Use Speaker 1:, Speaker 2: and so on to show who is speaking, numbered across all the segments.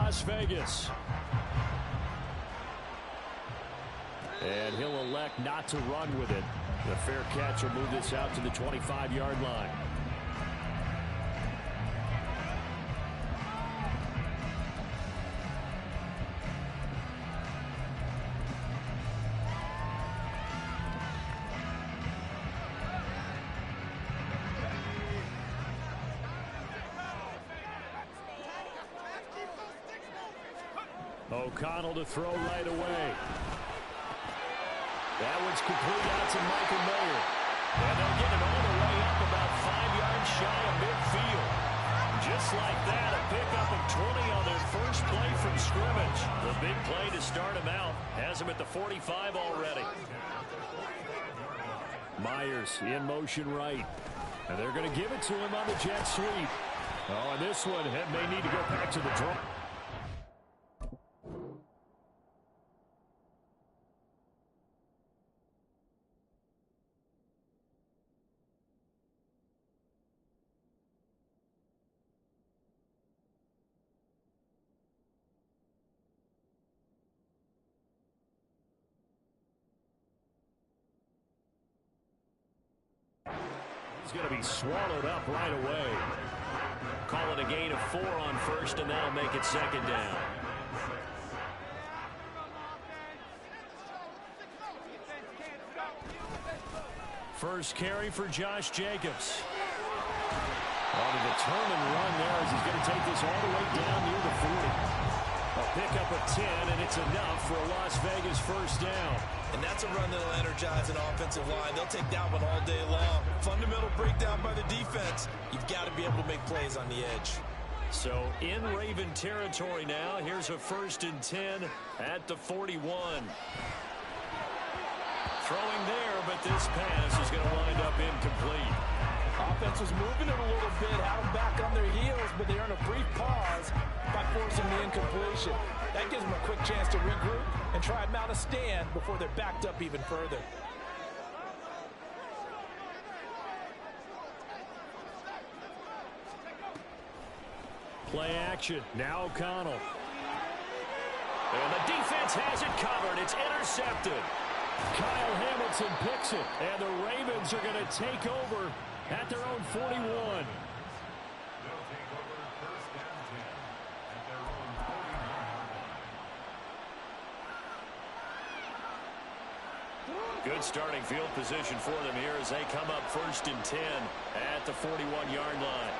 Speaker 1: Las Vegas. And he'll elect not to run with it. The fair catch will move this out to the 25-yard line. O'Connell to throw right away. That one's complete out to Michael Mayer. And they'll get it all the way up about 5 yards shy of midfield. Just like that, a pickup of 20 on their first play from scrimmage. The big play to start him out. Has him at the 45 already. Myers in motion right. And they're going to give it to him on the jet sweep. Oh, and this one may need to go back to the draw. He's going to be swallowed up right away. Call it a gain of 4 on first, and that'll make it second down. First carry for Josh Jacobs. On a determined run there as he's going to take this all the way down near the 40. A pickup of 10, and it's enough for a Las Vegas first down.
Speaker 2: And that's a run that'll energize an offensive line. They'll take that one all day long. Fundamental breakdown by the defense. You've got to be able to make plays on the edge.
Speaker 1: So in Raven territory now. Here's a 1st and 10 at the 41. Throwing there, but this pass is going to wind up incomplete.
Speaker 3: Offense was moving it a little bit, had them back on their heels, but they earn a brief pause by forcing the incompletion. That gives them a quick chance to regroup and try and mount a stand before they're backed up even further.
Speaker 1: Play action. Now O'Connell. And the defense has it covered. It's intercepted. Kyle Hamilton picks it, and the Ravens are going to take over at their own 41. Good starting field position for them here as they come up 1st and 10 at the 41-yard line.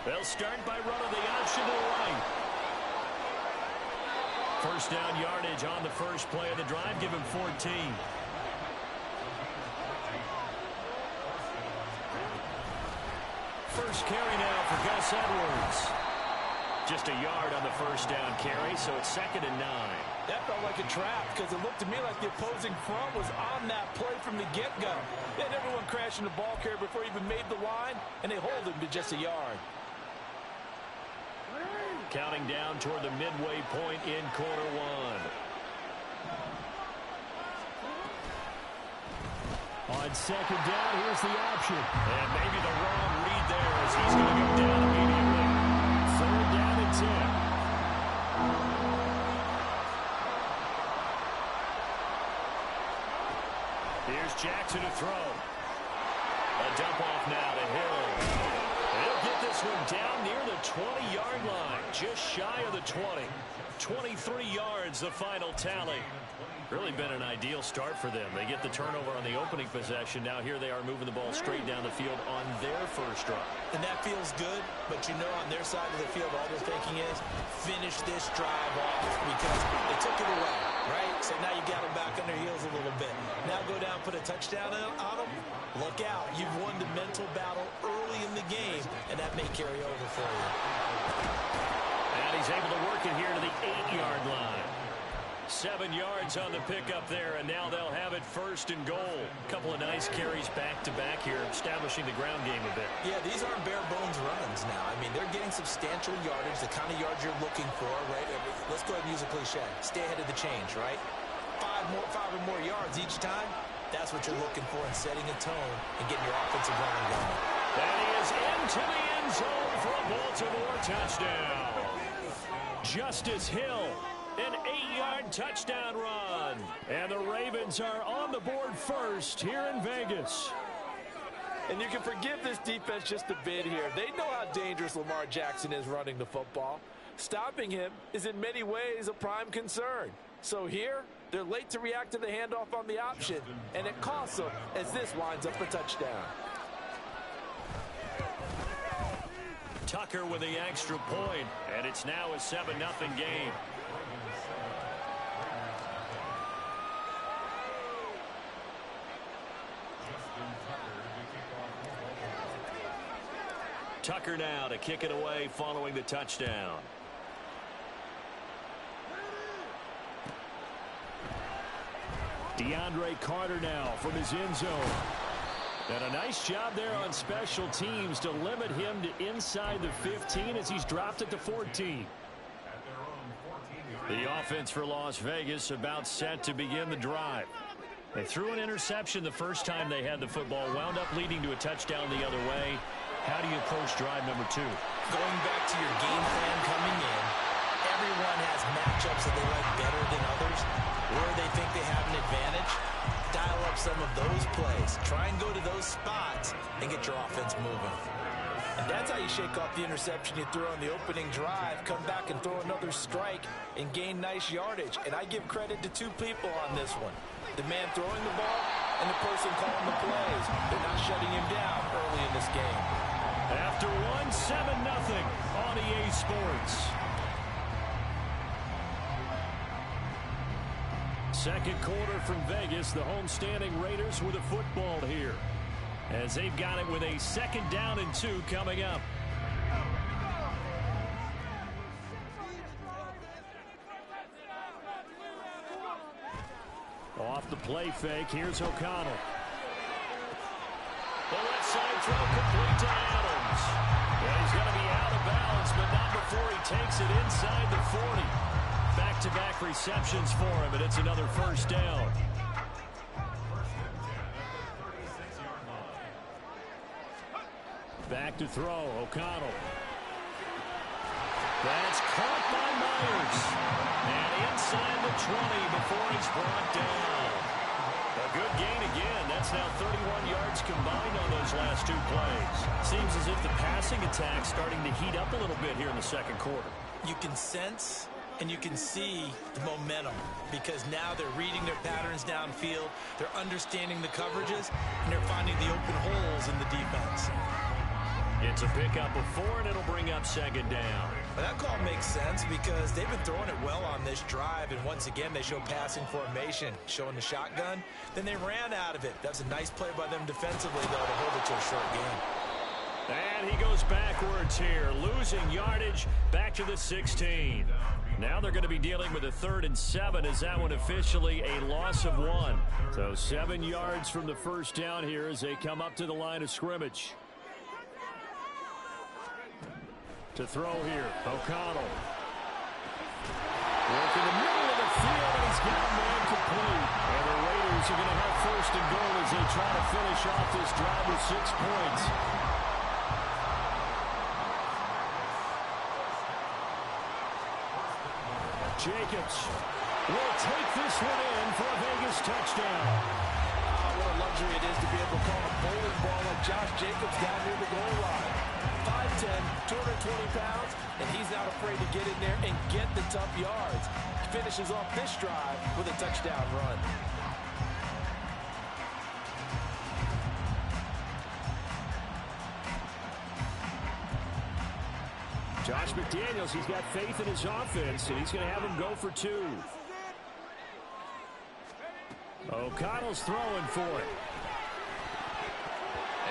Speaker 1: They'll start by running the option to the right. First down yardage on the first play of the drive. Give him 14. First carry now for Gus Edwards. Just a yard on the first down carry, so it's 2nd and 9.
Speaker 3: That felt like a trap because it looked to me like the opposing front was on that play from the get-go. They had everyone crashing the ball carrier before he even made the line, and they hold him to just a yard.
Speaker 1: Counting down toward the midway point in quarter one. On 2nd down, here's the option. And maybe the wrong read there as he's going to go down immediately. 3rd down and 10. Here's Jackson to throw. A dump off now to Hill. He'll get this one down near the 20-yard line, just shy of the 20. 23 yards, the final tally. Really been an ideal start for them. They get the turnover on the opening possession. Now here they are moving the ball straight down the field on their first drive.
Speaker 2: And that feels good, but you know on their side of the field, all they're thinking is finish this drive off because they took it away, right? So now you got them back on their heels a little bit. Now go down, put a touchdown on them. Look out. You've won the mental battle early in the game, and that may carry over for you.
Speaker 1: And he's able to work it here to the 8-yard line. 7 yards on the pickup there, and now they'll have it 1st and goal. A couple of nice carries back-to-back here, establishing the ground game a bit.
Speaker 2: Yeah, these aren't bare-bones runs now. I mean, they're getting substantial yardage, the kind of yards you're looking for, right? Let's go ahead and use a cliche. Stay ahead of the change, right? 5 or more yards each time. That's what you're looking for in setting a tone and getting your offensive running going.
Speaker 1: That is into the end zone for a Baltimore touchdown. Justice Hill. An 8-yard touchdown run. And the Ravens are on the board first here in Vegas.
Speaker 3: And you can forgive this defense just a bit here. They know how dangerous Lamar Jackson is running the football. Stopping him is in many ways a prime concern. So here, they're late to react to the handoff on the option, and it costs them as this winds up a touchdown.
Speaker 1: Tucker with the extra point, and it's now a 7-0 game. Tucker now to kick it away following the touchdown. DeAndre Carter now from his end zone. And a nice job there on special teams to limit him to inside the 15 as he's dropped it to 14. The offense for Las Vegas about set to begin the drive. They threw an interception the first time they had the football, wound up leading to a touchdown the other way. How do you approach drive number 2?
Speaker 2: Going back to your game plan coming in, everyone has matchups that they like better than others, where they think they have an advantage. Dial up some of those plays. Try and go to those spots and get your offense moving.
Speaker 3: And that's how you shake off the interception you threw on the opening drive, come back and throw another strike and gain nice yardage. And I give credit to 2 people on this one. The man throwing the ball and the person calling the plays. They're not shutting him down early in this game.
Speaker 1: After 7-0 on EA Sports. Second quarter from Vegas. The homestanding Raiders with a football here, as they've got it with a 2nd down and 2 coming up. Off the play fake, here's O'Connell. The left side throw complete to Adams. And he's going to be out of bounds, but not before he takes it inside the 40. Back-to-back receptions for him, and it's another 1st down. Back to throw, O'Connell. That's caught by Myers. And inside the 20 before he's brought down. A good gain again. That's now 31 yards combined on those last 2 plays. Seems as if the passing attack's starting to heat up a little bit here in the second quarter.
Speaker 2: You can sense and you can see the momentum, because now they're reading their patterns downfield, they're understanding the coverages, and they're finding the open holes in the defense.
Speaker 1: It's a pickup of 4, and it'll bring up 2nd down.
Speaker 2: Well, that call makes sense because they've been throwing it well on this drive, and once again they show passing formation, showing the shotgun. Then they ran out of it. That's a nice play by them defensively, though, to hold it to a short game.
Speaker 1: And he goes backwards here, losing yardage back to the 16. Now they're going to be dealing with a 3rd and 7 as that one officially a loss of 1. So 7 yards from the 1st down here as they come up to the line of scrimmage. To throw here, O'Connell. Working the middle of the field, and he's got a man complete. And the Raiders are going to have 1st and goal as they try to finish off this drive with 6 points. Jacobs will take this one in for a Vegas touchdown.
Speaker 3: What a luxury it is to be able to call a bowling ball like Josh Jacobs down near the goal line. 5'10", 220 pounds, and he's not afraid to get in there and get the tough yards. He finishes off this drive with a touchdown run.
Speaker 1: Josh McDaniels, he's got faith in his offense, and he's going to have him go for 2. O'Connell's throwing for it.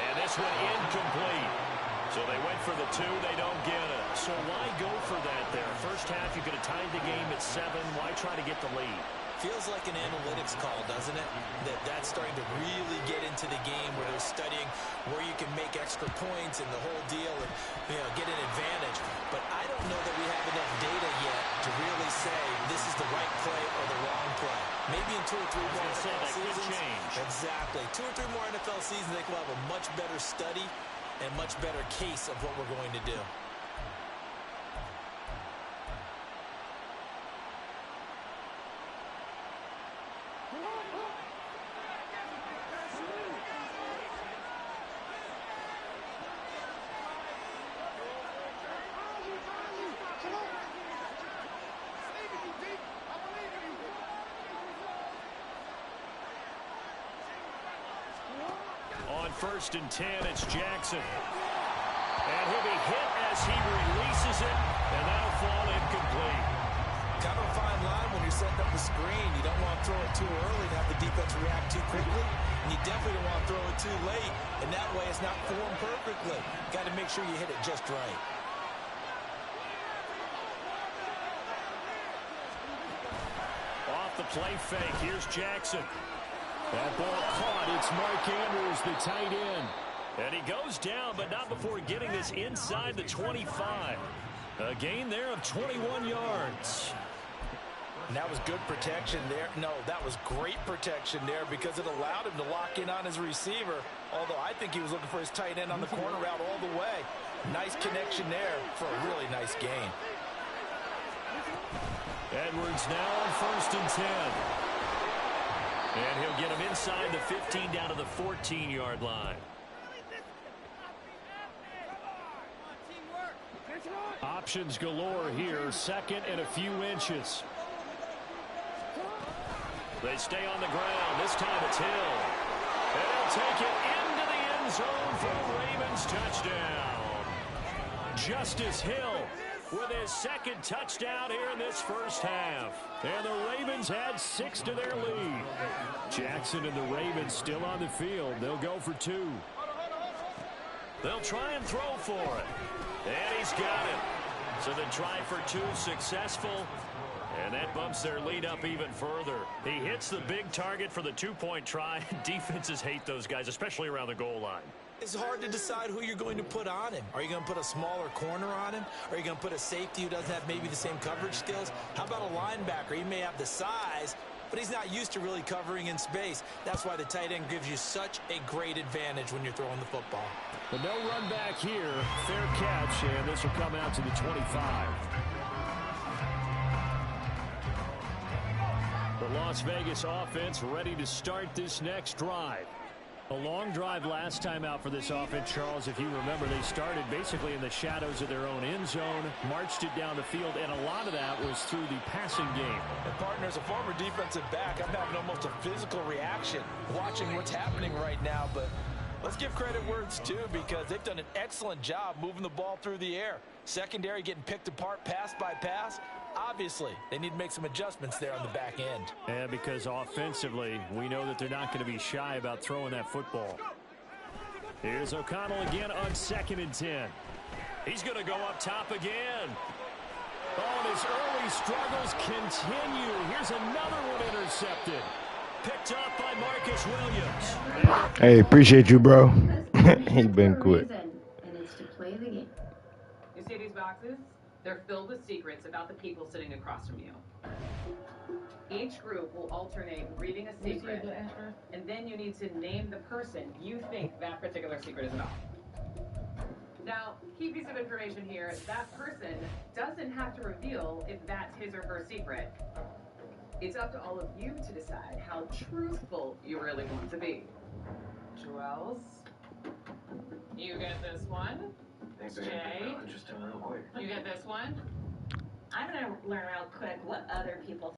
Speaker 1: And this one incomplete. So they went for the 2. They don't get it. So why go for that there? First half, you could have tied the game at 7. Why try to get the lead?
Speaker 2: Feels like an analytics call, doesn't it? That's starting to really get into the game where they're studying where you can make extra points and the whole deal and get an advantage. But I don't know that we have enough data yet to really say this is the right play or the wrong play. Maybe in 2 or 3 more NFL seasons. Exactly. 2 or 3 more NFL seasons, they will have a much better study and much better case of what we're going to do.
Speaker 1: On 1st and 10, it's Jackson. And he'll be hit as he releases it, and that'll fall incomplete.
Speaker 2: Kind of a fine line when you're setting up the screen. You don't want to throw it too early and have the defense react too quickly. And you definitely don't want to throw it too late. And that way it's not formed perfectly. Got to make sure you hit it just right.
Speaker 1: Off the play fake, here's Jackson. That ball caught. It's Mark Andrews, the tight end. And he goes down, but not before getting this inside the 25. A gain there of 21 yards.
Speaker 3: And that was good protection there. No, that was great protection there because it allowed him to lock in on his receiver. Although I think he was looking for his tight end on the corner route all the way. Nice connection there for a really nice gain.
Speaker 1: Edwards now on 1st and 10. And he'll get him inside the 15 down to the 14-yard line. Options galore here. 2nd and a few inches. They stay on the ground. This time it's Hill. And he'll take it into the end zone for a Ravens touchdown. Justice Hill with his 2nd touchdown here in this first half. And the Ravens add 6 to their lead. Jackson and the Ravens still on the field. They'll go for 2. They'll try and throw for it. And he's got it. So the try for 2 successful. And that bumps their lead up even further. He hits the big target for the 2-point try. Defenses hate those guys, especially around the goal line.
Speaker 2: It's hard to decide who you're going to put on him. Are you going to put a smaller corner on him? Are you going to put a safety who doesn't have maybe the same coverage skills? How about a linebacker? He may have the size, but he's not used to really covering in space. That's why the tight end gives you such a great advantage when you're throwing the football.
Speaker 1: But no run back here. Fair catch, and this will come out to the 25. The Las Vegas offense ready to start this next drive. A long drive last time out for this offense, Charles. If you remember, they started basically in the shadows of their own end zone, marched it down the field, and a lot of that was through the passing game.
Speaker 3: And partner, as a former defensive back, I'm having almost a physical reaction watching what's happening right now. But let's give credit where it's due because they've done an excellent job moving the ball through the air. Secondary getting picked apart pass by pass. Obviously, they need to make some adjustments there on the back end.
Speaker 1: And because offensively, we know that they're not going to be shy about throwing that football. Here's O'Connell again on 2nd and 10. He's going to go up top again. Oh, and his early struggles continue. Here's another one intercepted. Picked up by Marcus Williams.
Speaker 4: Hey, appreciate you, bro. He been quick.
Speaker 5: And it's to play the game.
Speaker 6: You see these boxes? They're filled with secrets about the people sitting across from you. Each group will alternate reading a secret, and then you need to name the person you think that particular secret is about. Now, key piece of information here, that person doesn't have to reveal if that's his or her secret. It's up to all of you to decide how truthful you really want to be. Joels, you get this one. Jay, you get this one.
Speaker 5: I'm going to learn real quick what other people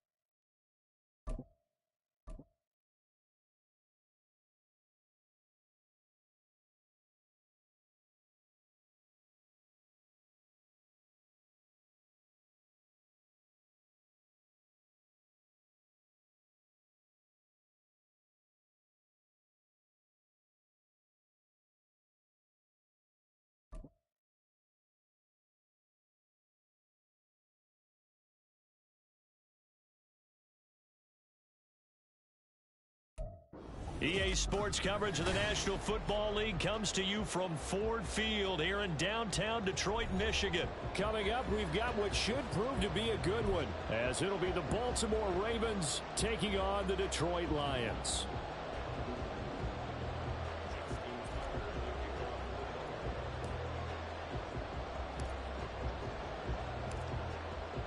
Speaker 1: EA Sports coverage of the National Football League comes to you from Ford Field here in downtown Detroit, Michigan. Coming up, we've got what should prove to be a good one, as it'll be the Baltimore Ravens taking on the Detroit Lions.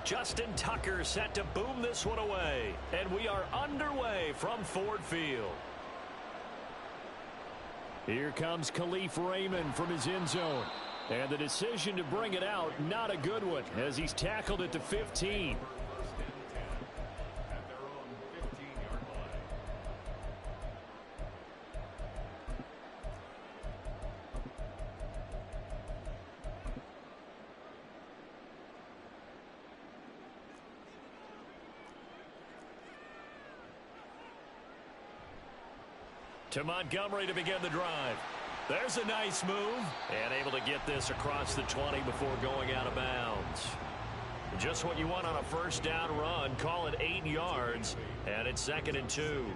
Speaker 1: Justin Tucker set to boom this one away, and we are underway from Ford Field. Here comes Khalif Raymond from his end zone. And the decision to bring it out, not a good one, as he's tackled at the 15. To Montgomery to begin the drive. There's a nice move. And able to get this across the 20 before going out of bounds. Just what you want on a first down run. Call it 8 yards. And it's 2nd and 2.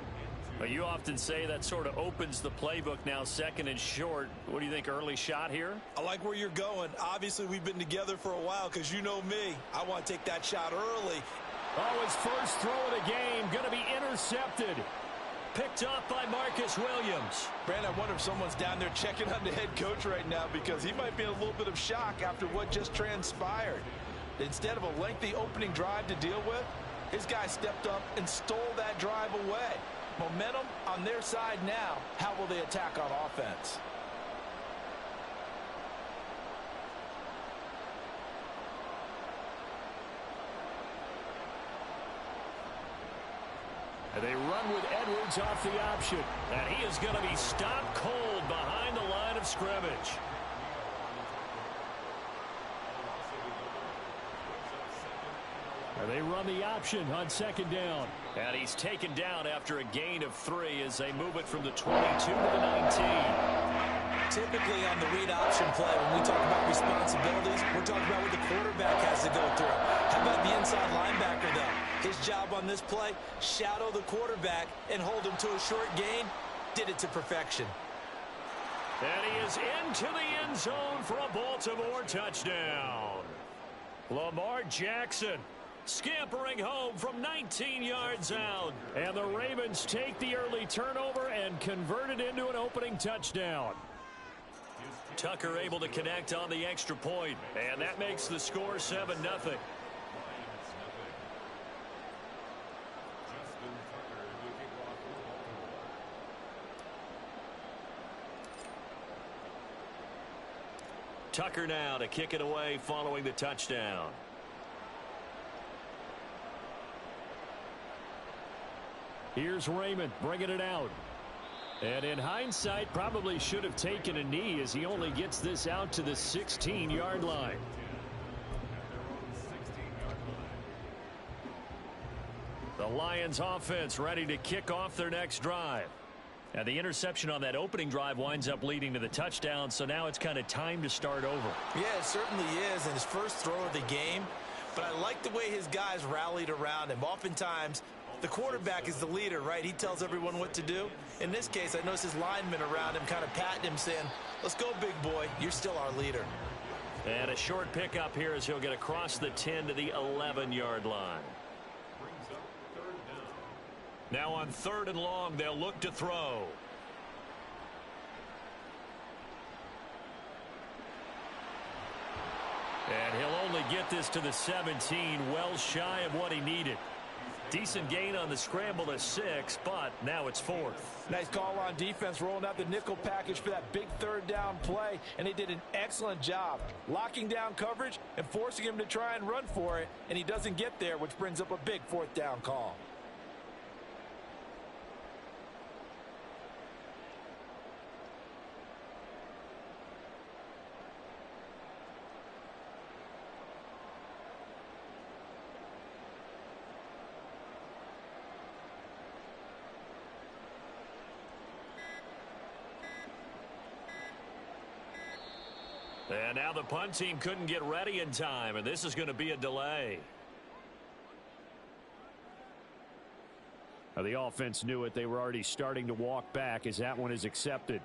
Speaker 1: You often say that sort of opens the playbook now, 2nd and short. What do you think, early shot here?
Speaker 2: I like where you're going. Obviously, we've been together for a while because you know me. I want to take that shot early.
Speaker 1: Oh, his first throw of the game going to be intercepted. Picked off by Marcus Williams.
Speaker 3: Brandon, I wonder if someone's down there checking on the head coach right now because he might be in a little bit of shock after what just transpired. Instead of a lengthy opening drive to deal with, his guy stepped up and stole that drive away. Momentum on their side now. How will they attack on offense?
Speaker 1: And they run with Edwards off the option. And he is going to be stopped cold behind the line of scrimmage. And they run the option on 2nd down. And he's taken down after a gain of 3 as they move it from the 22 to the 19.
Speaker 2: Typically on the read option play, when we talk about responsibilities, we're talking about what the quarterback has to go through. How about the inside linebacker, though? His job on this play, shadow the quarterback and hold him to a short gain. Did it to perfection.
Speaker 1: And he is into the end zone for a Baltimore touchdown. Lamar Jackson scampering home from 19 yards out. And the Ravens take the early turnover and convert it into an opening touchdown. Tucker able to connect on the extra point, and that makes the score 7-0. Tucker now to kick it away following the touchdown. Here's Raymond bringing it out. And in hindsight, probably should have taken a knee as he only gets this out to the 16-yard line. The Lions offense ready to kick off their next drive. And the interception on that opening drive winds up leading to the touchdown, so now it's kind of time to start over.
Speaker 2: Yeah, it certainly is, and his first throw of the game. But I like the way his guys rallied around him. Oftentimes, the quarterback is the leader, right? He tells everyone what to do. In this case, I noticed his linemen around him kind of patting him, saying, let's go, big boy. You're still our leader.
Speaker 1: And a short pickup here as he'll get across the 10 to the 11-yard line. Now on 3rd and long, they'll look to throw. And he'll only get this to the 17, well shy of what he needed. Decent gain on the scramble to 6, but now it's 4th.
Speaker 3: Nice call on defense, rolling out the nickel package for that big 3rd down play, and they did an excellent job locking down coverage and forcing him to try and run for it, and he doesn't get there, which brings up a big 4th down call.
Speaker 1: And now the punt team couldn't get ready in time, and this is going to be a delay. The offense knew it. They were already starting to walk back as that one is accepted.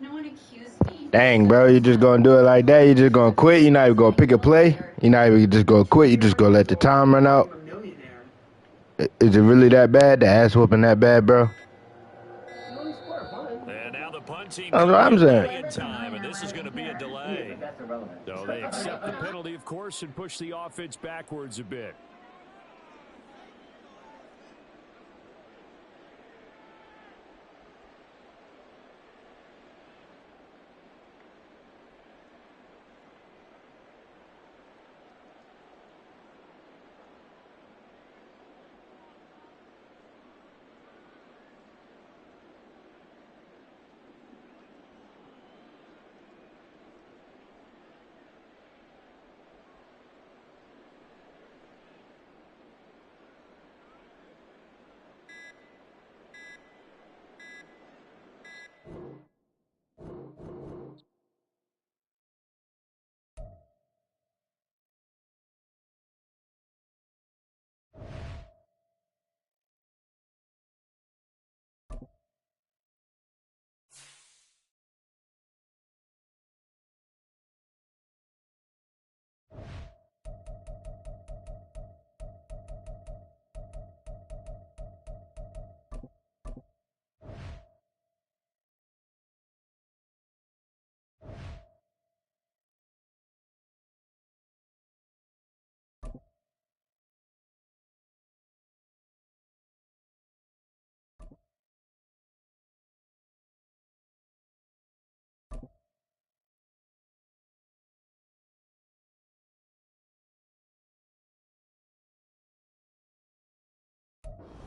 Speaker 5: No one accused me.
Speaker 4: Dang, bro, you just gonna do it like that? You just gonna quit? You're not even gonna pick a play? You're not even just gonna quit? You just gonna let the time run out? Is it really that bad? The ass whooping that bad, bro?
Speaker 1: And now the punt team
Speaker 4: That's what I'm saying.
Speaker 1: in time, and this is going to be a delay. So they accept the penalty, of course, and push the offense backwards a bit.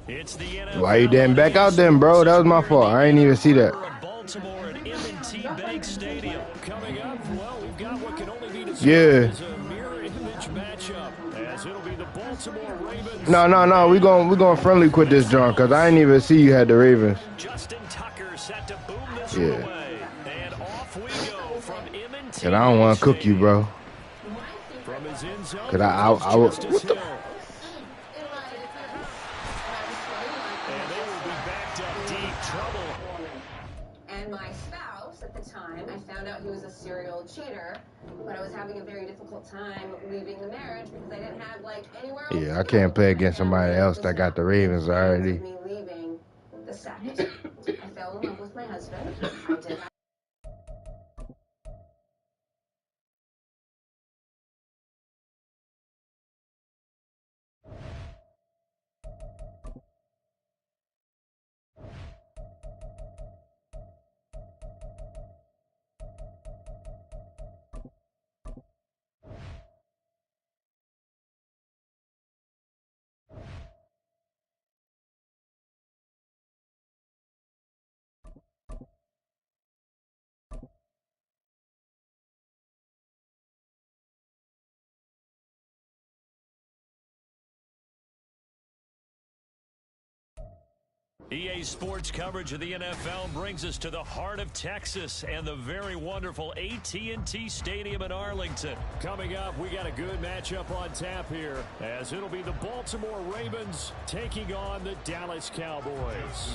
Speaker 1: It's the NFL.
Speaker 4: Why you didn't back out then, bro? That was my fault. I ain't even see that.
Speaker 1: Baltimore at M&T Bank Stadium. Coming up, well, we've got what can only be
Speaker 4: Yeah.
Speaker 1: as a mirror image matchup, as it'll be the Baltimore Ravens.
Speaker 4: No. We going friendly quit this joint, because I didn't even see you had the Ravens.
Speaker 1: Justin Tucker set to boom this
Speaker 4: Yeah.
Speaker 1: one away. And off we go from M&T.
Speaker 4: And I don't want to cook you, bro.
Speaker 1: From his end zone,
Speaker 4: Because I would. What the?
Speaker 5: And my spouse at the time, I found out he was a serial cheater, but I was having a very difficult time leaving the marriage because I didn't have like anywhere else.
Speaker 4: Yeah, I can't play against somebody else that got the Ravens already.
Speaker 5: Me leaving the set. I fell in love with my husband. I did.
Speaker 1: EA Sports coverage of the NFL brings us to the heart of Texas and the very wonderful AT&T Stadium in Arlington. Coming up, we got a good matchup on tap here, as it'll be the Baltimore Ravens taking on the Dallas Cowboys.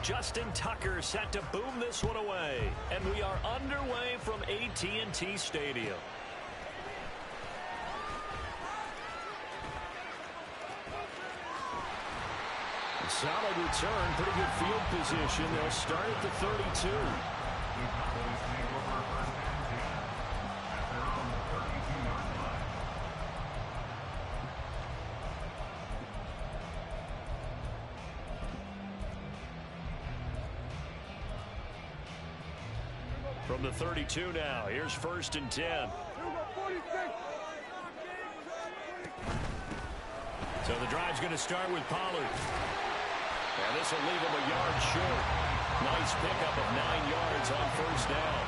Speaker 1: Justin Tucker set to boom this one away, and we are underway from AT&T Stadium. Solid return, pretty good field position. They'll start at the 32. From the 32 now, here's 1st and 10. So the drive's going to start with Pollard. And this will leave him a yard short. Nice pickup of 9 yards on first down.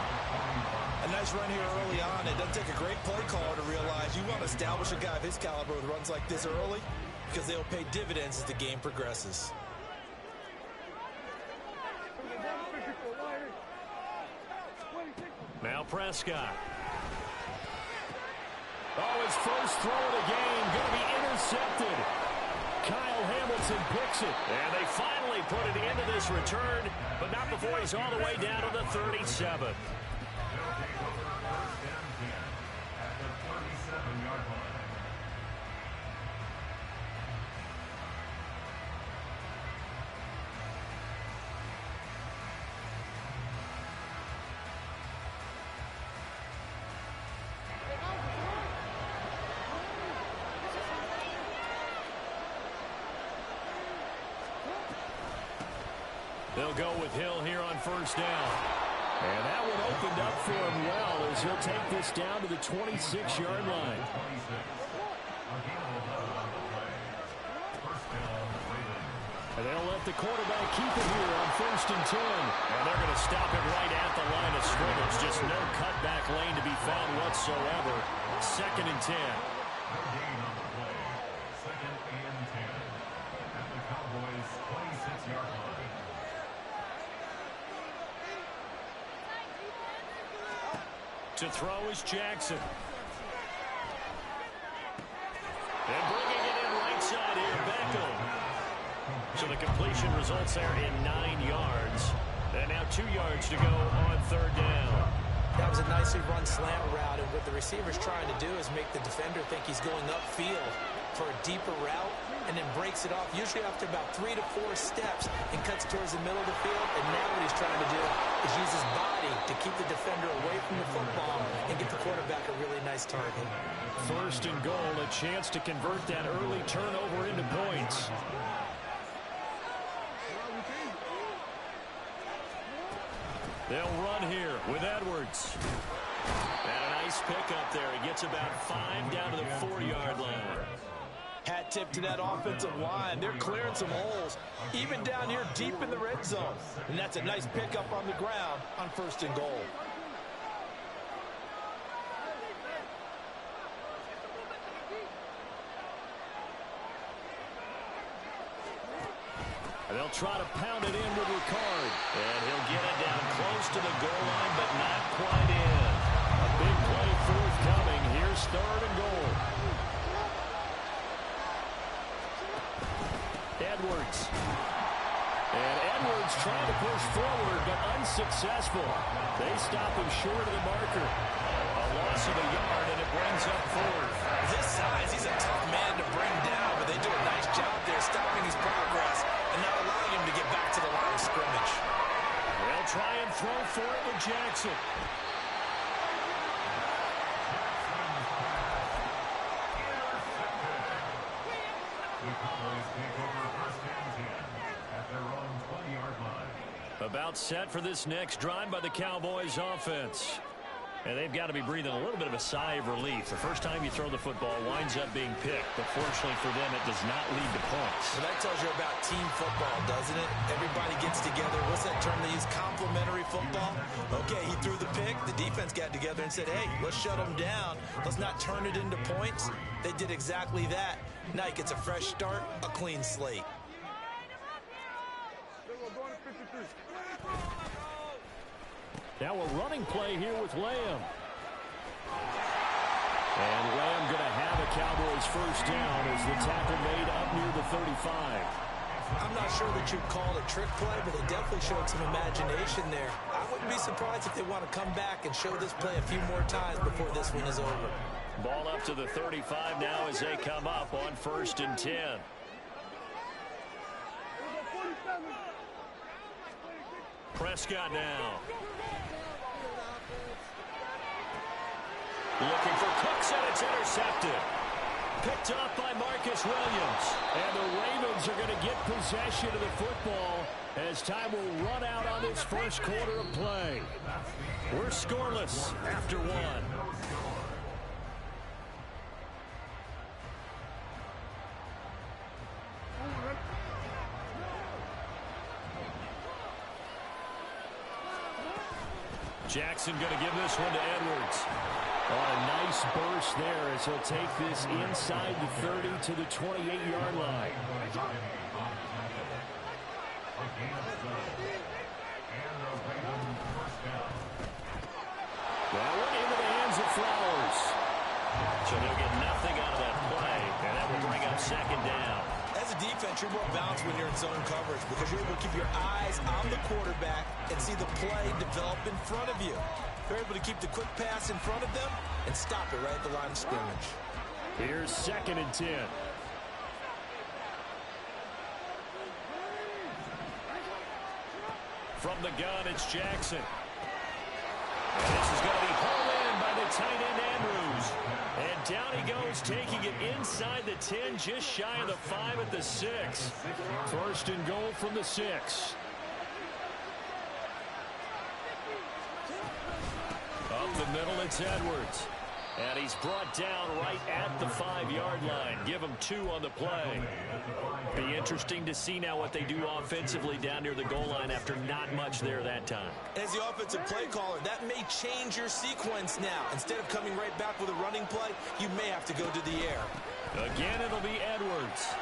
Speaker 2: A nice run here early on. It doesn't take a great play caller to realize you want to establish a guy of his caliber with runs like this early because they'll pay dividends as the game progresses.
Speaker 1: Now Prescott. Oh, his first throw of the game going to be intercepted. Kyle Hamilton picks it. And they finally put it into this return, but not before he's all the way down to the 37. They'll go with Hill here on first down. And that one opened up for him well as he'll take this down to the 26-yard line. And they'll let the quarterback keep it here on first and 10. And they're going to stop it right at the line of scrimmage. Just no cutback lane to be found whatsoever. Second and 10. To throw is Jackson. And bringing it in right side here, Beckham. So the completion results there in 9 yards. And now 2 yards to go on third down.
Speaker 2: That was a nicely run slant route, and what the receiver's trying to do is make the defender think he's going upfield for a deeper route, and then breaks it off, usually after about 3 to 4 steps, and cuts towards the middle of the field. And now what he's trying to do is use his body to keep the defender away from the football and get the quarterback a really nice target.
Speaker 1: First and goal, a chance to convert that early turnover into points. They'll run here with Edwards. And a nice pickup there. He gets about 5 down to the 4-yard line.
Speaker 3: Hat tip to that offensive line. They're clearing some holes, even down here deep in the red zone. And that's a nice pickup on the ground on first and goal.
Speaker 1: They'll try to pound it in with Ricard. And he'll get it down close to the goal line, but not quite in. A big play forthcoming. Here's third and goal. Edwards. And Edwards trying to push forward, but unsuccessful. They stop him short of the marker. A loss of a yard, and it brings up fourth.
Speaker 2: This size, he's a tough man to bring down, but they do a nice job there stopping his progress and not allowing him to get back to the line of scrimmage.
Speaker 1: They'll try and throw for it with Jackson. About set for this next drive by the Cowboys offense. And they've got to be breathing a little bit of a sigh of relief. The first time you throw the football winds up being picked, but fortunately for them, it does not lead to points.
Speaker 2: So that tells you about team football, doesn't it? Everybody gets together. What's that term they use? Complementary football? Okay, he threw the pick. The defense got together and said, hey, let's shut him down. Let's not turn it into points. They did exactly that. Now he gets a fresh start, a clean slate.
Speaker 1: Now a running play here with Lamb. And Lamb going to have a Cowboys first down as the tackle made up near the 35.
Speaker 2: I'm not sure that you'd call it a trick play, but they definitely showed some imagination there. I wouldn't be surprised if they want to come back and show this play a few more times before this one is over.
Speaker 1: Ball up to the 35 now as they come up on first and 10. Prescott now. Looking for Cooks, and it's intercepted. Picked up by Marcus Williams. And the Ravens are going to get possession of the football as time will run out on this first quarter of play. We're scoreless after one. Jackson going to give this one to Edwards. Oh, a nice burst there as he'll take this inside the 30 to the 28-yard line. That one into the hands of Flowers. So they'll get nothing out of that play, and that will bring up second down.
Speaker 2: As a defense, you're more balanced when you're in zone coverage because you're able to keep your eyes on the quarterback and see the play develop in front of you. You're able to keep the quick pass in front of them and stop it right at the line of scrimmage.
Speaker 1: Here's 2nd and 10. From the gun, it's Jackson. And this is going to be pulled in by the tight end, Andrews. And down he goes, taking it inside the 10, just shy of the 5 at the 6. 1st and goal from the 6. Up the middle, it's Edwards. And he's brought down right at the 5-yard line. Give him 2 on the play. Be interesting to see now what they do offensively down near the goal line after not much there that time.
Speaker 2: As the offensive play caller, that may change your sequence now. Instead of coming right back with a running play, you may have to go to the air.
Speaker 1: Again, it'll be Edwards.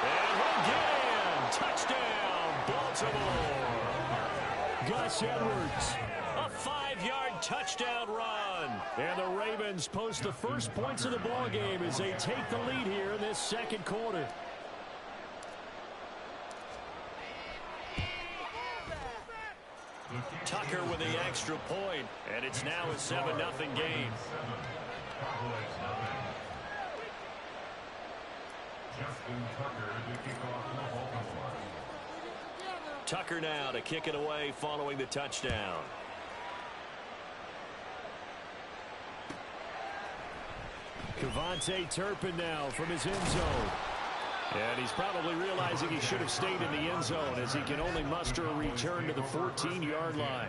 Speaker 1: And again, touchdown, Baltimore. Gus Edwards. A 5-yard touchdown run. And the Ravens post the first points of the ball game as they take the lead here in this second quarter. Tucker with the extra point, and it's now a 7-0 game. Tucker now to kick it away following the touchdown. Kevontae Turpin now from his end zone. And he's probably realizing he should have stayed in the end zone as he can only muster a return to the 14-yard line.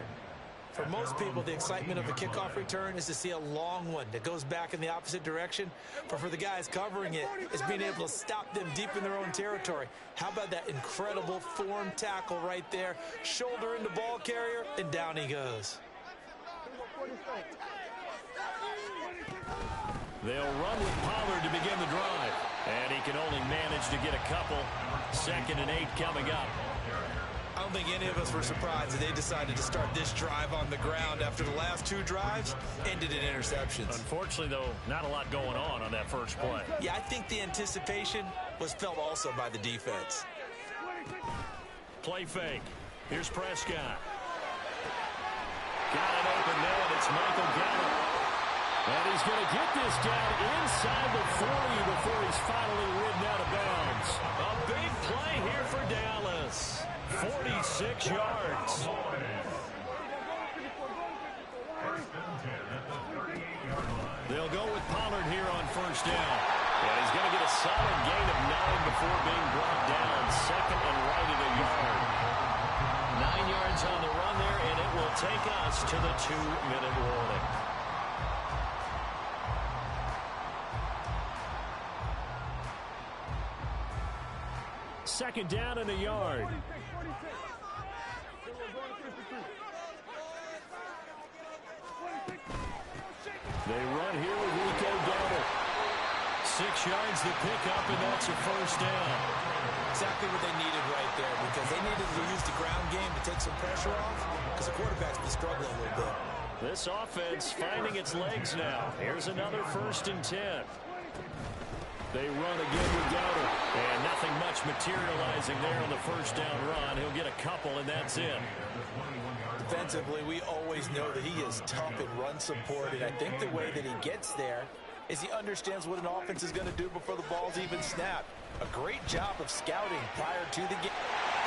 Speaker 2: For most people, the excitement of a kickoff return is to see a long one that goes back in the opposite direction. But for the guys covering it, it's being able to stop them deep in their own territory. How about that incredible form tackle right there? Shoulder into ball carrier, and down he goes.
Speaker 1: They'll run with Pollard to begin the drive. And he can only manage to get a couple. 2nd and 8 coming up.
Speaker 2: I don't think any of us were surprised that they decided to start this drive on the ground after the last 2 drives ended in interceptions.
Speaker 1: Unfortunately, though, not a lot going on that first play.
Speaker 2: Yeah, I think the anticipation was felt also by the defense.
Speaker 1: Play fake. Here's Prescott. Got it open there, and it's Michael Gallup. And he's going to get this down inside the 40 before he's finally ridden out of bounds. A big play here for Dallas. 46 yards. They'll go with Pollard here on 1st down. And he's going to get a solid gain of 9 before being brought down. 2nd and right at a yard. 9 yards on the run there, and it will take us to the 2-minute warning. Second down and a yard. They run here with Rico Dowdle. 6 yards to pick up, and that's a 1st down.
Speaker 2: Exactly what they needed right there, because they needed to use the ground game to take some pressure off, because the quarterback's been struggling a little bit.
Speaker 1: This offense finding its legs now. Here's another 1st and 10. They run again with Dowdle, and nothing much materializing there on the 1st down run. He'll get a couple, and that's it.
Speaker 2: Defensively, we always know that he is tough in run support, and I think the way that he gets there is he understands what an offense is going to do before the ball's even snapped. A great job of scouting prior to the game.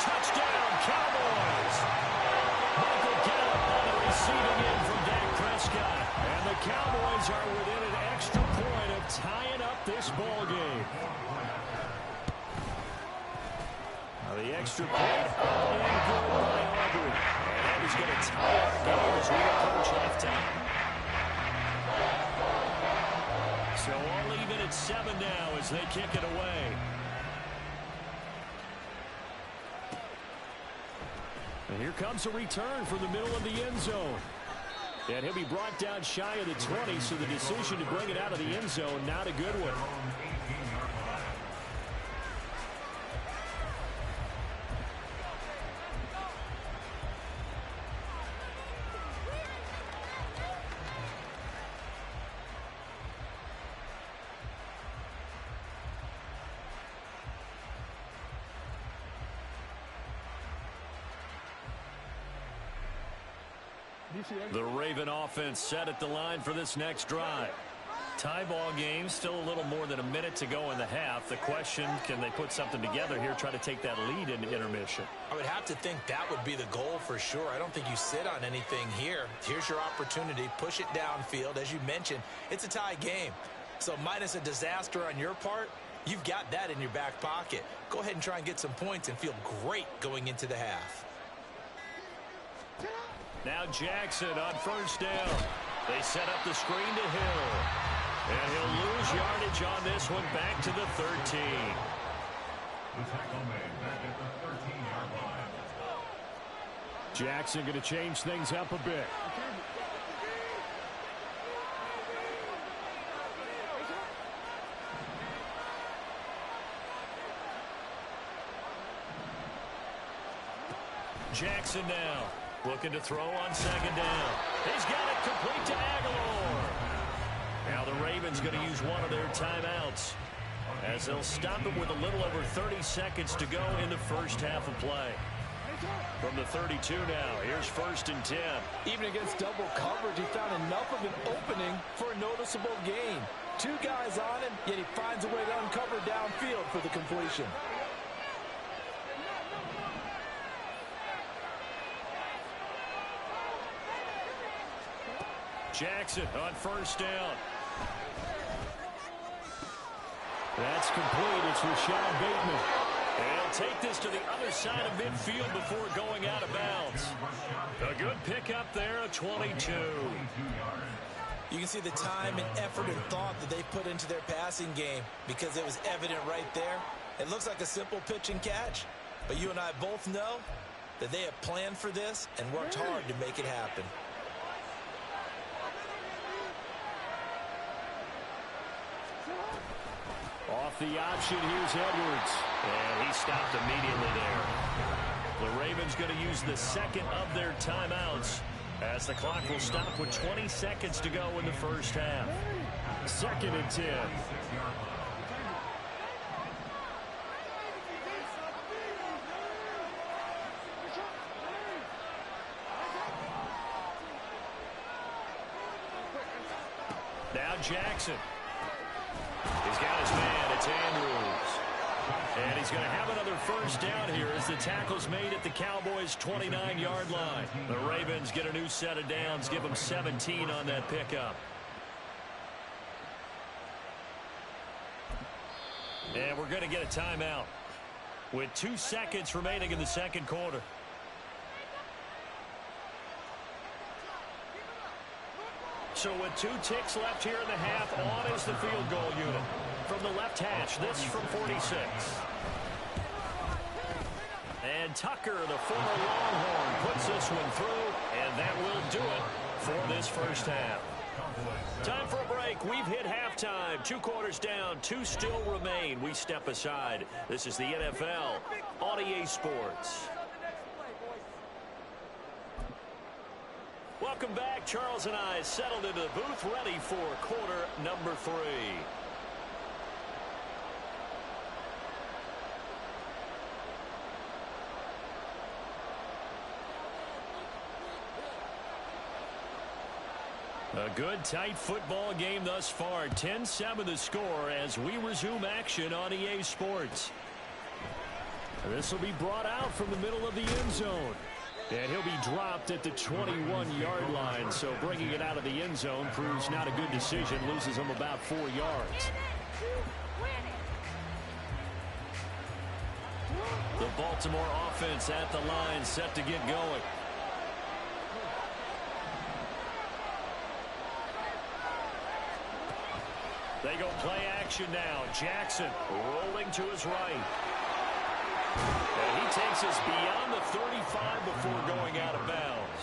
Speaker 1: Touchdown, Cowboys! Michael Gallup on the receiving end from Dak Prescott. And the Cowboys are within an extra point of tying up this ball game. Now the extra point up and good by Aubrey. And that is going to tie up the game as we approach halftime. So all even at 7 now as they kick it away. And here comes a return from the middle of the end zone. And he'll be brought down shy of the 20, so the decision to bring it out of the end zone, not a good one. The Raven offense set at the line for this next drive. Tie ball game, still a little more than a minute to go in the half. The question, can they put something together here, try to take that lead into intermission?
Speaker 2: I would have to think that would be the goal for sure. I don't think you sit on anything here. Here's your opportunity. Push it downfield. As you mentioned, it's a tie game. So minus a disaster on your part, you've got that in your back pocket. Go ahead and try and get some points and feel great going into the half.
Speaker 1: Now Jackson on first down. They set up the screen to Hill. And he'll lose yardage on this one back to the 13.
Speaker 7: The tackle made back at the 13-yard line.
Speaker 1: Jackson going to change things up a bit. Jackson now. Looking to throw on second down. He's got it complete to Aguilar. Now the Ravens going to use one of their timeouts as they'll stop it with a little over 30 seconds to go in the first half of play. From the 32 now, here's 1st and 10.
Speaker 3: Even against double coverage, he found enough of an opening for a noticeable gain. 2 guys on him, yet he finds a way to uncover downfield for the completion.
Speaker 1: Jackson on first down. That's complete. It's Rashad Bateman. And he'll take this to the other side of midfield before going out of bounds. A good pickup there, a 22.
Speaker 2: You can see the time and effort and thought that they put into their passing game because it was evident right there. It looks like a simple pitch and catch, but you and I both know that they have planned for this and worked hard to make it happen.
Speaker 1: Off the option, here's Edwards. And he stopped immediately there. The Ravens going to use the second of their timeouts as the clock will stop with 20 seconds to go in the first half. 2nd and 10. Now Jackson. He's got his man. It's Andrews. And he's going to have another first down here as the tackle's made at the Cowboys' 29-yard line. The Ravens get a new set of downs, give them 17 on that pickup. And we're going to get a timeout with 2 seconds remaining in the second quarter. So with 2 ticks left here in the half, on is the field goal unit. From the left hash, this from 46. And Tucker, the former Longhorn, puts this one through, and that will do it for this first half. Time for a break. We've hit halftime. 2 quarters down, 2 still remain. We step aside. This is the NFL on EA Sports. Welcome back. Charles and I settled into the booth, ready for quarter number 3. A good, tight football game thus far. 10-7 the score as we resume action on EA Sports. This will be brought out from the middle of the end zone. And he'll be dropped at the 21-yard line, so bringing it out of the end zone proves not a good decision, loses him about 4 yards. The Baltimore offense at the line, set to get going. They go play action now. Jackson rolling to his right. And he takes us beyond the 35 before going out of bounds.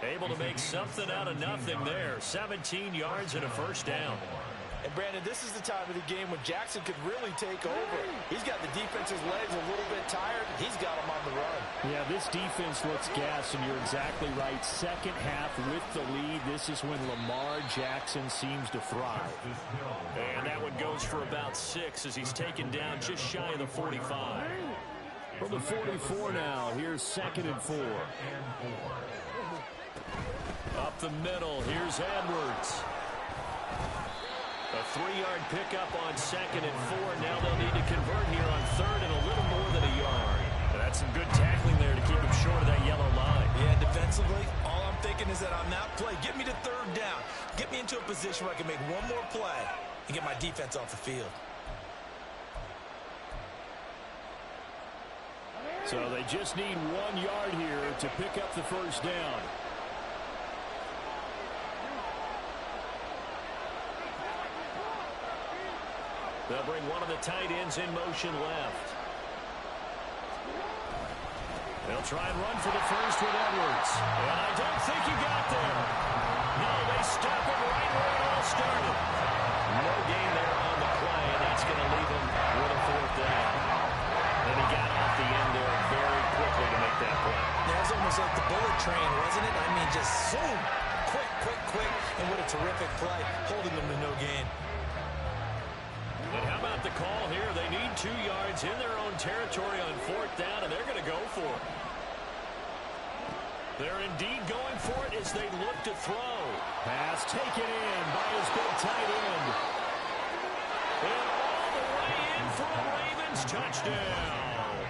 Speaker 1: Able to make something out of nothing there. 17 yards and a first down.
Speaker 3: And, Brandon, this is the time of the game when Jackson could really take over. He's got the defense's legs a little bit tired. He's got them on the run.
Speaker 8: Yeah, this defense looks gassed, and you're exactly right. Second half with the lead, this is when Lamar Jackson seems to thrive.
Speaker 1: And that one goes for about 6 as he's taken down just shy of the 45.
Speaker 8: From the 44 now, here's 2nd and 4.
Speaker 1: Up the middle, here's Edwards. A 3-yard pickup on 2nd and 4. Now they'll need to convert here on 3rd and a little more than a yard. That's some good tackling there to keep him short of that yellow line.
Speaker 2: Yeah, defensively, all I'm thinking is that on that play, get me to 3rd down. Get me into a position where I can make one more play and get my defense off the field.
Speaker 8: So they just need 1 yard here to pick up the first down.
Speaker 1: They'll bring one of the tight ends in motion left. They'll try and run for the first with Edwards. And I don't think he got there. No, they stop him right where it all started. No gain there on the play, and that's going to leave him with a 4th down. And he got off the end there very quickly to make that play.
Speaker 2: That was almost like the bullet train, wasn't it? I mean, just zoom. Quick. And what a terrific play, holding them to no gain.
Speaker 1: And how about the call here? They need 2 yards in their own territory on 4th down, and they're going to go for it. They're indeed going for it as they look to throw.
Speaker 8: Pass taken in by his big tight end.
Speaker 1: And all the way in for a Ravens touchdown.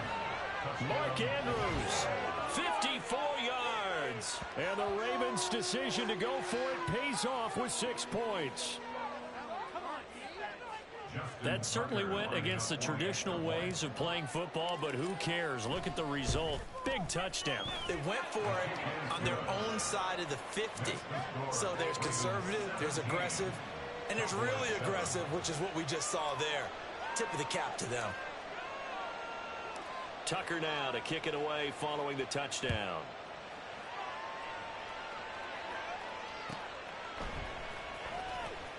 Speaker 1: Mark Andrews, 54 yards.
Speaker 8: And the Ravens' decision to go for it pays off with 6 points.
Speaker 1: That certainly went against the traditional ways of playing football, but who cares? Look at the result. Big touchdown.
Speaker 2: They went for it on their own side of the 50. So there's conservative, there's aggressive, and there's really aggressive, which is what we just saw there. Tip of the cap to them.
Speaker 1: Tucker now to kick it away following the touchdown.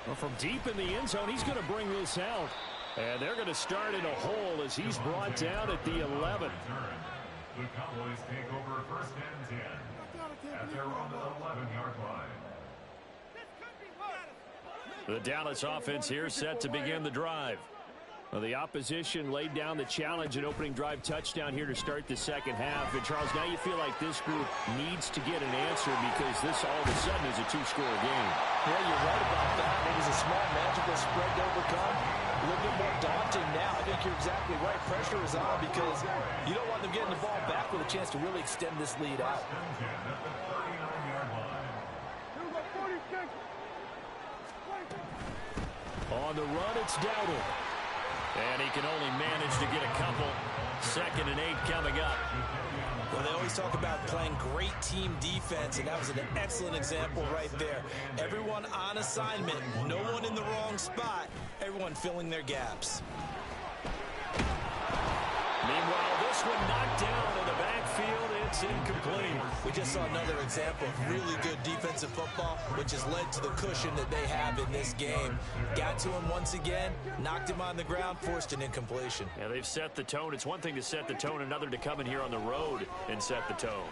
Speaker 8: Well, from deep in the end zone, he's going to bring this out. And they're going to start in a hole as he's brought down at the 11.
Speaker 7: The Cowboys take over 1st and 10 at their own 11-yard line.
Speaker 8: The Dallas offense here set to begin the drive. Well, the opposition laid down the challenge and opening drive touchdown here to start the second half. And, Charles, now you feel like this group needs to get an answer because this all of a sudden is a 2-score game.
Speaker 3: Yeah, you're right about that. It was a small, magical spread to overcome. A little bit more daunting now. I think you're exactly right. Pressure is on because you don't want them getting the ball back with a chance to really extend this lead out.
Speaker 8: On the run, it's Dowdle.
Speaker 1: And he can only manage to get a couple. 2nd and 8 coming up.
Speaker 2: Well, they always talk about playing great team defense, and that was an excellent example right there. Everyone on assignment, no one in the wrong spot, everyone filling their gaps.
Speaker 1: Meanwhile, this one knocked down in the backfield. It's incomplete.
Speaker 2: We just saw another example of really good defensive football, which has led to the cushion that they have in this game. Got to him once again, knocked him on the ground, forced an incompletion.
Speaker 1: Yeah, they've set the tone. It's one thing to set the tone, another to come in here on the road and set the tone.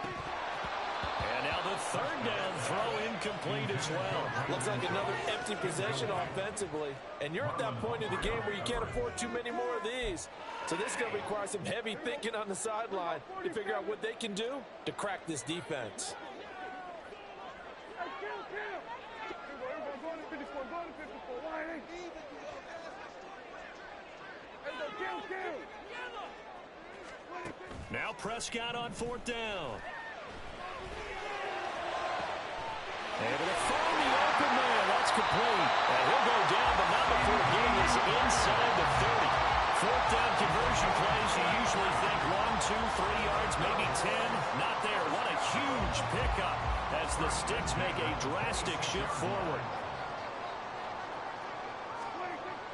Speaker 1: And now the 3rd down throw incomplete as well.
Speaker 3: Looks like another empty possession offensively. And you're at that point in the game where you can't afford too many more of these. So this is going to require some heavy thinking on the sideline to figure out what they can do to crack this defense.
Speaker 1: Now Prescott on 4th down. Able to find the open man. That's complete. And he'll go down, but not before the game is inside the 30. 4th down conversion plays. You usually think 1, 2, 3 yards, maybe 10. Not there. What a huge pickup as the Sticks make a drastic shift forward.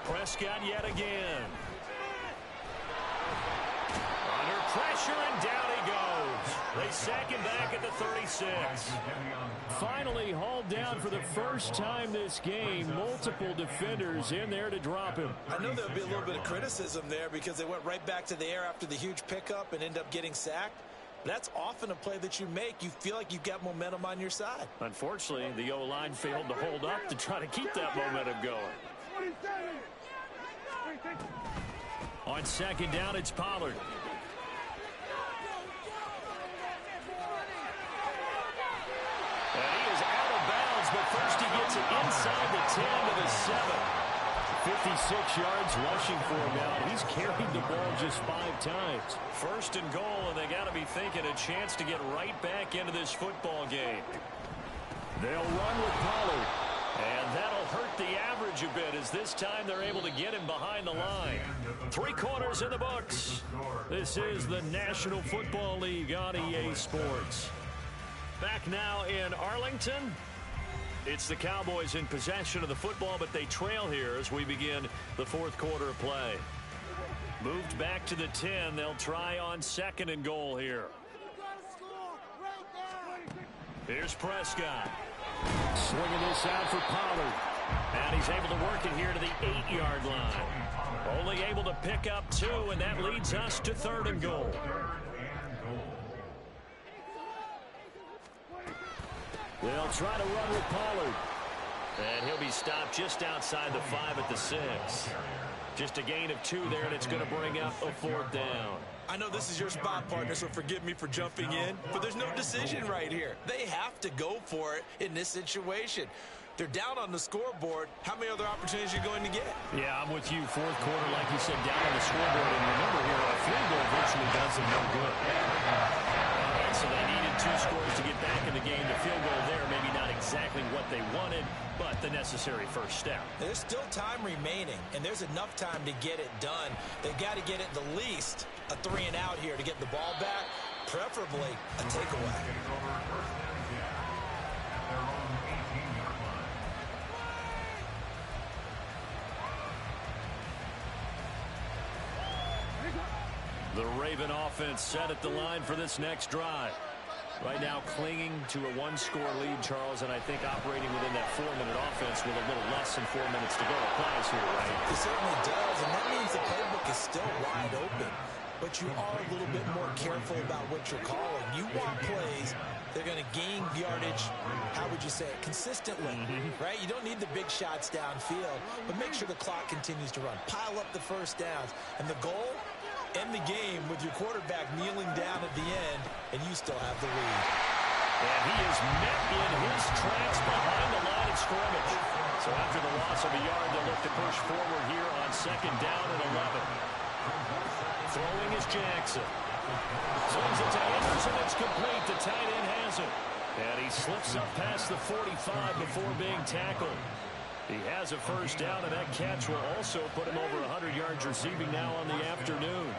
Speaker 1: Prescott yet again. Under
Speaker 8: pressure, and down he goes. They sack him back at the 36. Finally hauled down for the first time this game. Multiple defenders in there to drop him.
Speaker 2: I know there'll be a little bit of criticism there because they went right back to the air after the huge pickup and end up getting sacked. That's often a play that you make. You feel like you've got momentum on your side.
Speaker 8: Unfortunately, the O-line failed to hold up to try to keep that momentum going. On second down, it's Pollard. And he is out of bounds, but first he gets it inside the 10 to the 7. 56 yards rushing for him now. He's carried the ball just 5 times. First and goal, and they got to be thinking a chance to get right back into this football game. They'll run with Pollard. And that'll hurt the average a bit as this time they're able to get him behind the line. 3 quarters in the books. This is the National Football League on EA Sports. Back now in Arlington. It's the Cowboys in possession of the football, but they trail here as we begin the 4th quarter of play. Moved back to the 10. They'll try on second and goal here. Here's Prescott. Swinging this out for Pollard. And he's able to work it here to the 8-yard line. Only able to pick up 2, and that leads us to 3rd and goal. They'll try to run with Pollard. And he'll be stopped just outside the 5 at the 6. Just a gain of 2 there, and it's going to bring up a 4th down.
Speaker 2: I know this is your spot, partner, so forgive me for jumping in, but there's no decision right here. They have to go for it in this situation. They're down on the scoreboard. How many other opportunities are you going to get?
Speaker 8: Yeah, I'm with you. 4th quarter, like you said, down on the scoreboard. And remember here, a field goal virtually does them no good. And so they needed 2 scores to get back in the game. The field goal there, maybe not exactly what they wanted, but the necessary first step.
Speaker 2: There's still time remaining, and there's enough time to get it done. They've got to get at the least a 3 and out here to get the ball back, preferably a takeaway.
Speaker 8: The Raven offense set at the line for this next drive. Right now clinging to a 1-score lead, Charles, and I think operating within that 4-minute offense with a little less than 4 minutes to go applies here, right?
Speaker 2: It certainly does, and that means the playbook is still wide open. But you are a little bit more careful about what you're calling. You want plays that are going to gain yardage, how would you say it, consistently, right? You don't need the big shots downfield, but make sure the clock continues to run. Pile up the first downs, and the goal, end the game with your quarterback kneeling down at the end, and you still have the lead.
Speaker 8: And he is met in his tracks behind the line of scrimmage. So after the loss of a yard, they'll look to push forward here on 2nd down and 11. Throwing is Jackson. Swings it to Anderson. It's complete. The tight end has it. And he slips up past the 45 before being tackled. He has a first down, and that catch will also put him over 100 yards receiving now on the afternoon.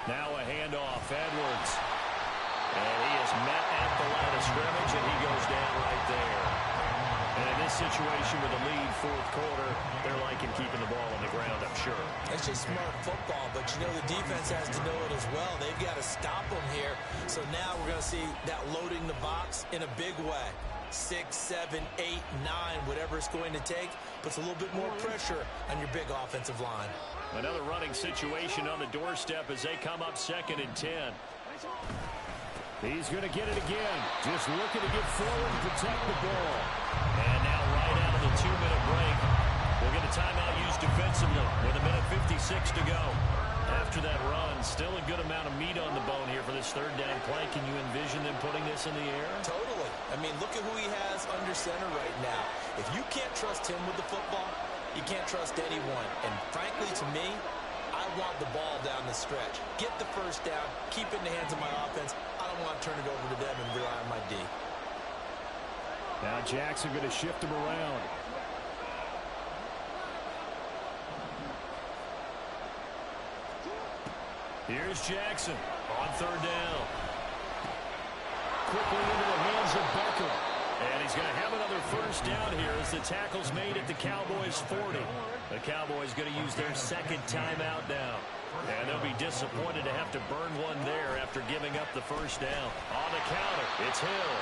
Speaker 8: Now a handoff, Edwards. And he is met at the line of scrimmage, and he goes down right there. And in this situation with a lead 4th quarter, they're liking keeping the ball on the ground, I'm sure.
Speaker 2: It's just smart football, but you know the defense has to know it as well. They've got to stop them here. So now we're going to see that loading the box in a big way. 6, 7, 8, 9, whatever it's going to take, puts a little bit more pressure on your big offensive line.
Speaker 8: Another running situation on the doorstep as they come up 2nd and 10. He's going to get it again. Just looking to get forward and protect the ball. And now right out of the 2-minute break, we'll get a timeout used defensively with 1:56 to go. After that run, still a good amount of meat on the bone here for this 3rd down play. Can you envision them putting this in the air?
Speaker 2: Totally. I mean, look at who he has under center right now. If you can't trust him with the football, you can't trust anyone. And frankly, to me, I want the ball down the stretch. Get the first down, keep it in the hands of my offense. I don't want to turn it over to them and rely on my D.
Speaker 8: Now Jackson going to shift him around. Here's Jackson on third down. Quickly into the hands of Becker. And he's going to have another first down here as the tackle's made at the Cowboys' 40. The Cowboys going to use their second timeout now. And they'll be disappointed to have to burn one there after giving up the first down. On the counter, it's Hill.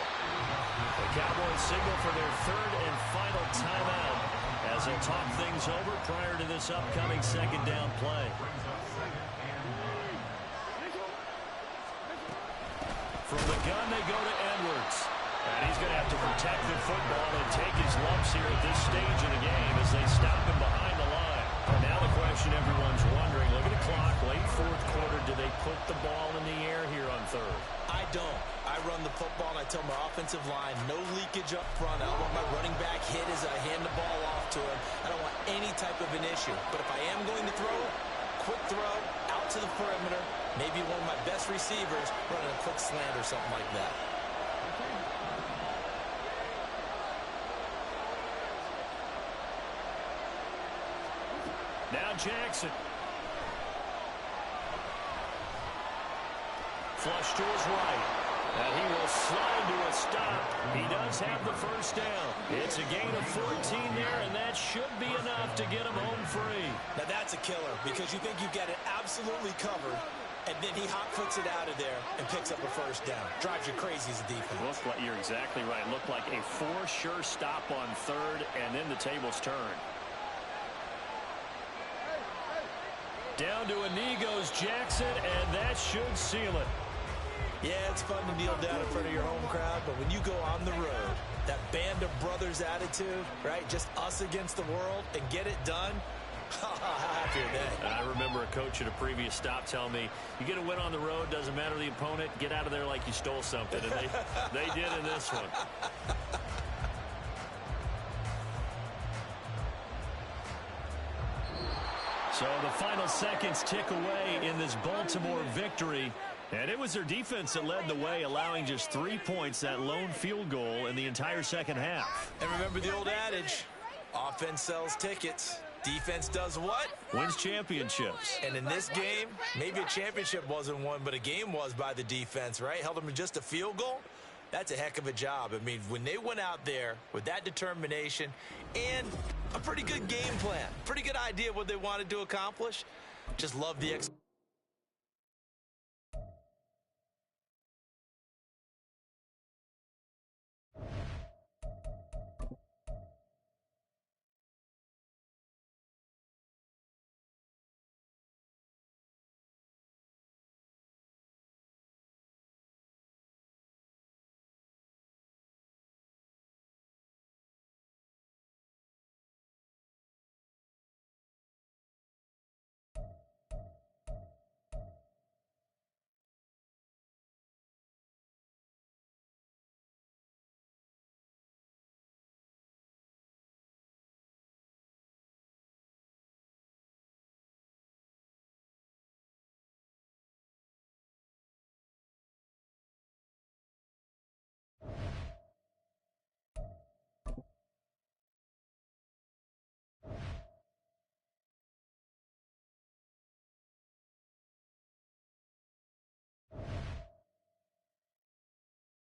Speaker 8: The Cowboys signal for their third and final timeout as they'll talk things over prior to this upcoming second down play. From the gun, they go to Edwards. And he's going to have to protect the football and take his lumps here at this stage of the game as they stop him behind the line. And now the question everyone's wondering, look at the clock, late fourth quarter, do they put the ball in the air here on third?
Speaker 2: I don't. I run the football, and I tell my offensive line, no leakage up front. I don't want my running back hit as I hand the ball off to him. I don't want any type of an issue. But if I am going to throw it, quick throw, out to the perimeter, maybe one of my best receivers running a quick slant or something like that.
Speaker 8: Now Jackson. Flush to his right. And he will slide to a stop. He does have the first down. It's a gain of 14 there, and that should be enough to get him home free.
Speaker 2: Now that's a killer because you think you've got it absolutely covered, and then he hot-foots it out of there and picks up a first down. Drives you crazy as a defense.
Speaker 8: You're exactly right. Looked like a for-sure stop on third, and then the tables turn. Down to a knee goes Jackson, and that should seal it.
Speaker 2: Yeah, it's fun to kneel down in front of your home crowd, but when you go on the road, that band of brothers attitude, right, just us against the world, and get it done, how happy are they?
Speaker 8: I remember a coach at a previous stop telling me, you get a win on the road, doesn't matter the opponent, get out of there like you stole something, and they did in this one. So the final seconds tick away in this Baltimore victory. And it was their defense that led the way, allowing just 3 points, that lone field goal in the entire second half.
Speaker 2: And remember the old adage, offense sells tickets. Defense does what?
Speaker 8: Wins championships.
Speaker 2: And in this game, maybe a championship wasn't won, but a game was by the defense, right? Held them to just a field goal. That's a heck of a job. I mean, when they went out there with that determination and a pretty good game plan, pretty good idea of what they wanted to accomplish, just love the execution.